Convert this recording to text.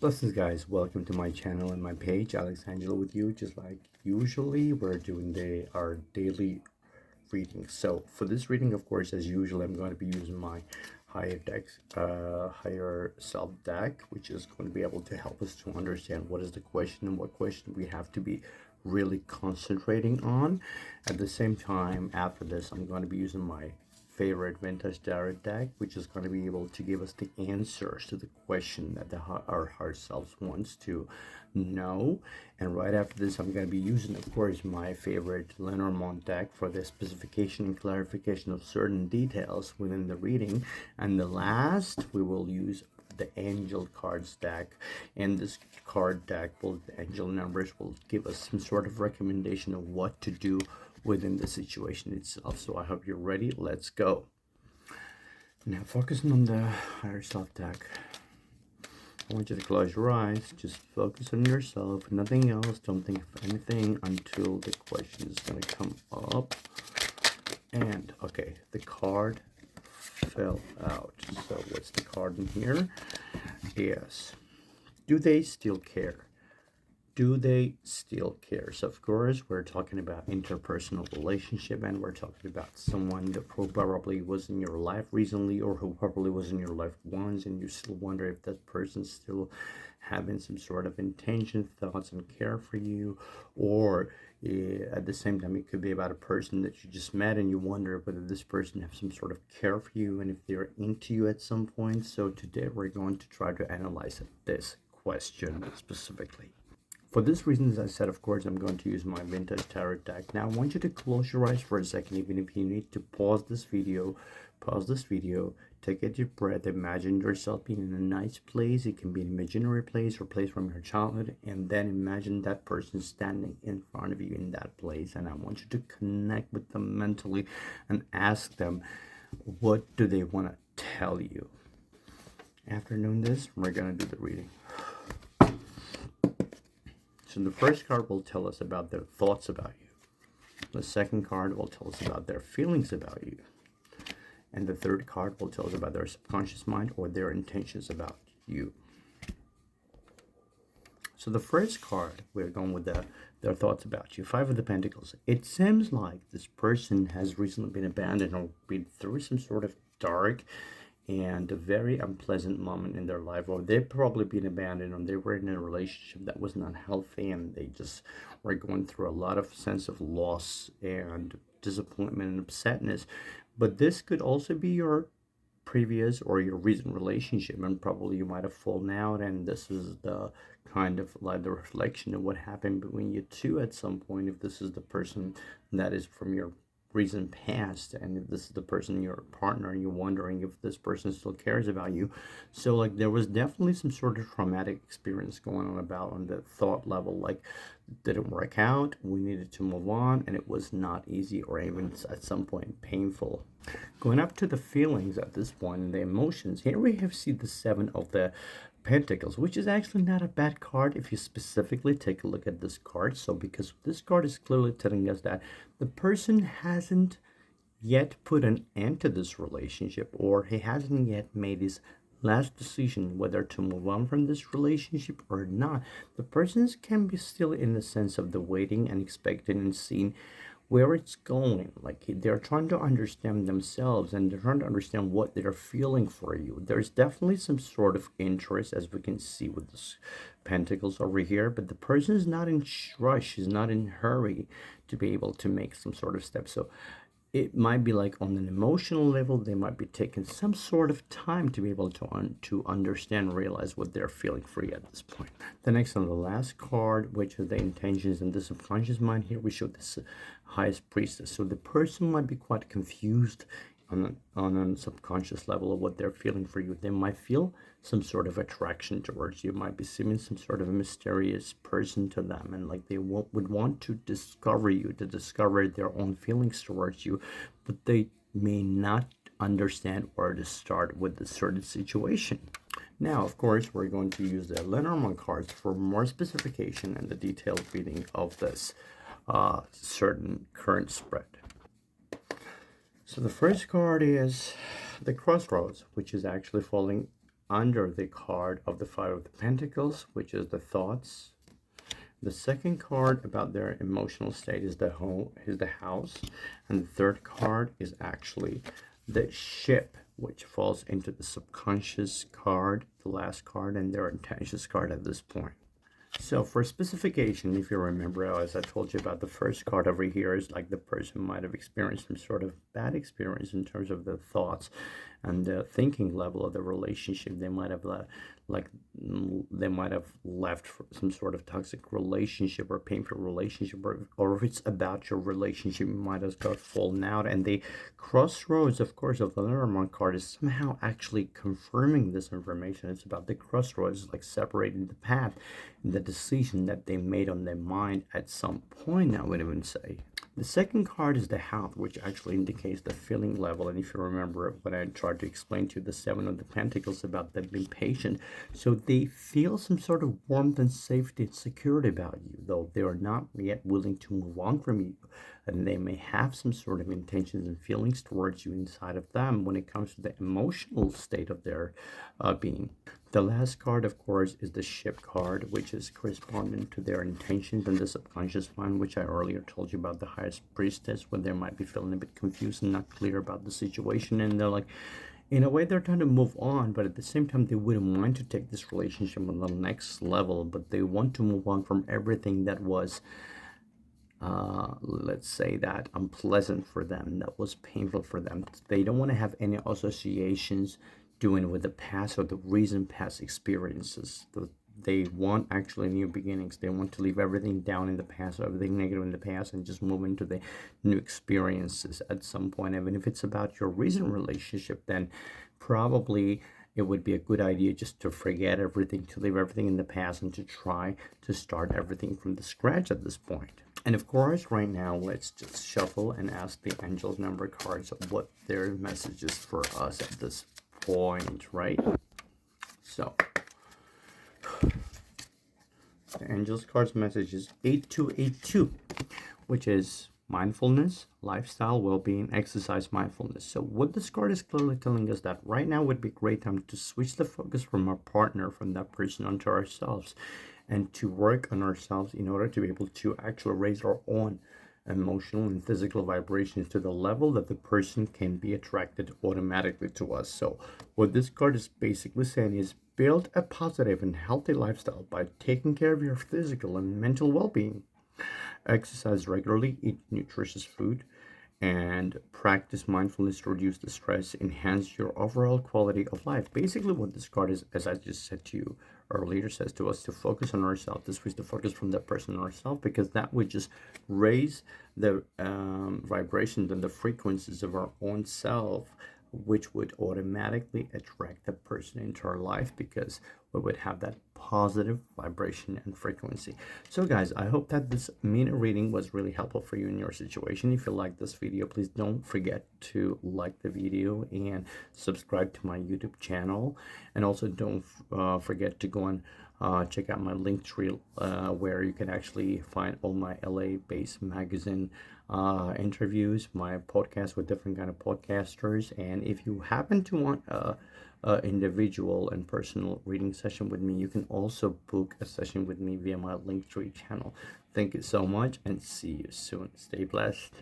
Blessings guys, welcome to my channel and my page. Angelo with you. Just like usually we're doing our daily reading. So for this reading, of course, as usual, I'm going to be using my higher self deck, which is going to be able to help us to understand what is the question and what question we have to be really concentrating on. At the same time, after this, I'm going to be using my favorite vintage tarot deck, which is going to be able to give us the answers to the question that our heart self wants to know. And right after this, I'm going to be using, of course, my favorite Lenormand deck for the specification and clarification of certain details within the reading. And the last, we will use the angel cards deck, and this card deck will, the angel numbers will give us some sort of recommendation of what to do within the situation itself. So I hope you're ready. Let's go. Now focusing on the higher self deck, I want you to close your eyes, just focus on yourself, nothing else. Don't think of anything until the question is going to come up. And okay, the card fell out. So what's the card in here? Yes. Do they still care? Do they still care? So of course we're talking about interpersonal relationship, and we're talking about someone that probably was in your life recently, or who probably was in your life once, and you still wonder if that person's still having some sort of intention, thoughts, and care for you. Or at the same time, it could be about a person that you just met and you wonder whether this person has some sort of care for you and if they're into you at some point. So today we're going to try to analyze this question specifically. For this reason, as I said, of course, I'm going to use my vintage tarot deck. Now, I want you to close your eyes for a second, even if you need to pause this video, take a deep breath, imagine yourself being in a nice place. It can be an imaginary place or place from your childhood, and then imagine that person standing in front of you in that place. And I want you to connect with them mentally and ask them, what do they want to tell you? After doing this, we're going to do the reading. So the first card will tell us about their thoughts about you. The second card will tell us about their feelings about you. And the third card will tell us about their subconscious mind or their intentions about you. So the first card, we're going with their thoughts about you. Five of the Pentacles. It seems like this person has recently been abandoned or been through some sort of dark and a very unpleasant moment in their life, or they've probably been abandoned, or they were in a relationship that was not healthy, and they just were going through a lot of sense of loss and disappointment and upsetness. But this could also be your previous or your recent relationship, and probably you might have fallen out, and this is the kind of like the reflection of what happened between you two at some point, if this is the person that is from your recent past, and if this is the person, your partner, and you're wondering if this person still cares about you. So like there was definitely some sort of traumatic experience going on about on the thought level, like didn't work out, we needed to move on, and it was not easy, or even at some point painful. Going up to the feelings at this point and the emotions, here we have seen the Seven of the Pentacles, which is actually not a bad card if you specifically take a look at this card. So because this card is clearly telling us that the person hasn't yet put an end to this relationship, or he hasn't yet made his last decision whether to move on from this relationship or not. The persons can be still in the sense of the waiting and expecting and seeing where it's going. Like they're trying to understand themselves, and they're trying to understand what they're feeling for you. There's definitely some sort of interest, as we can see with this Pentacles over here, but the person is not in rush, is not in hurry to be able to make some sort of step. So it might be like on an emotional level, they might be taking some sort of time to be able to understand, realize what they're feeling for you at this point. The next on the last card, which is the intentions and the subconscious mind, here we show this highest priestess. So the person might be quite confused on a subconscious level of what they're feeling for you. They might feel some sort of attraction towards you, might be seeming some sort of a mysterious person to them, and like they would want to discover you, to discover their own feelings towards you, but they may not understand where to start with a certain situation. Now, of course, we're going to use the Lenormand cards for more specification and the detailed reading of this certain current spread. So the first card is the Crossroads, which is actually falling under the card of the Five of the Pentacles, which is the thoughts. The second card about their emotional state is the house, and the third card is actually the ship, which falls into the subconscious card, the last card, and their intentions card at this point. So for specification, if you remember, as I told you about the first card over here, is like the person might have experienced some sort of bad experience in terms of the thoughts and the thinking level of the relationship. They might have they might have left for some sort of toxic relationship or painful relationship, or if it's about your relationship, you might have got fallen out. And the crossroads, of course, of the Lenormand card is somehow actually confirming this information. It's about the crossroads, like separating the path, the decision that they made on their mind at some point, I would even say. The second card is the Health, which actually indicates the feeling level. And if you remember what I tried to explain to you, the Seven of the Pentacles, about them being patient. So they feel some sort of warmth and safety and security about you, though they are not yet willing to move on from you. And they may have some sort of intentions and feelings towards you inside of them when it comes to the emotional state of their being. The last card, of course, is the Ship card, which is corresponding to their intentions and the subconscious mind, which I earlier told you about the Highest Priestess, when they might be feeling a bit confused and not clear about the situation. And they're like, in a way, they're trying to move on, but at the same time, they wouldn't want to take this relationship on the next level, but they want to move on from everything that was, let's say, that unpleasant for them, that was painful for them. They don't want to have any associations doing with the past or the recent past experiences. They want actually new beginnings. They want to leave everything down in the past, or everything negative in the past, and just move into the new experiences at some point. Even if it's about your recent relationship, then probably it would be a good idea just to forget everything, to leave everything in the past, and to try to start everything from the scratch at this point. And of course, right now, let's just shuffle and ask the Angels number cards what their message is for us at this point, right? So the Angels cards message is 8282, which is mindfulness, lifestyle, well-being, exercise, mindfulness. So what this card is clearly telling us, that right now would be a great time to switch the focus from our partner, from that person, onto ourselves, and to work on ourselves in order to be able to actually raise our own emotional and physical vibrations to the level that the person can be attracted automatically to us. So what this card is basically saying is, build a positive and healthy lifestyle by taking care of your physical and mental well-being. Exercise regularly, eat nutritious food, and practice mindfulness to reduce the stress, enhance your overall quality of life. Basically what this card is, as I just said to you earlier, says to us to focus on ourselves, to switch the focus from that person on ourselves, because that would just raise the vibrations and the frequencies of our own self, which would automatically attract the person into our life, because we would have that positive vibration and frequency. So guys, I hope that this mini reading was really helpful for you in your situation. If you like this video, please don't forget to like the video and subscribe to my YouTube channel, and also don't forget to go and check out my Linktree, where you can actually find all my LA-based magazine interviews, my podcast with different kind of podcasters. And if you happen to want a individual and personal reading session with me, you can also book a session with me via my Linktree channel. Thank you so much, and see you soon. Stay blessed.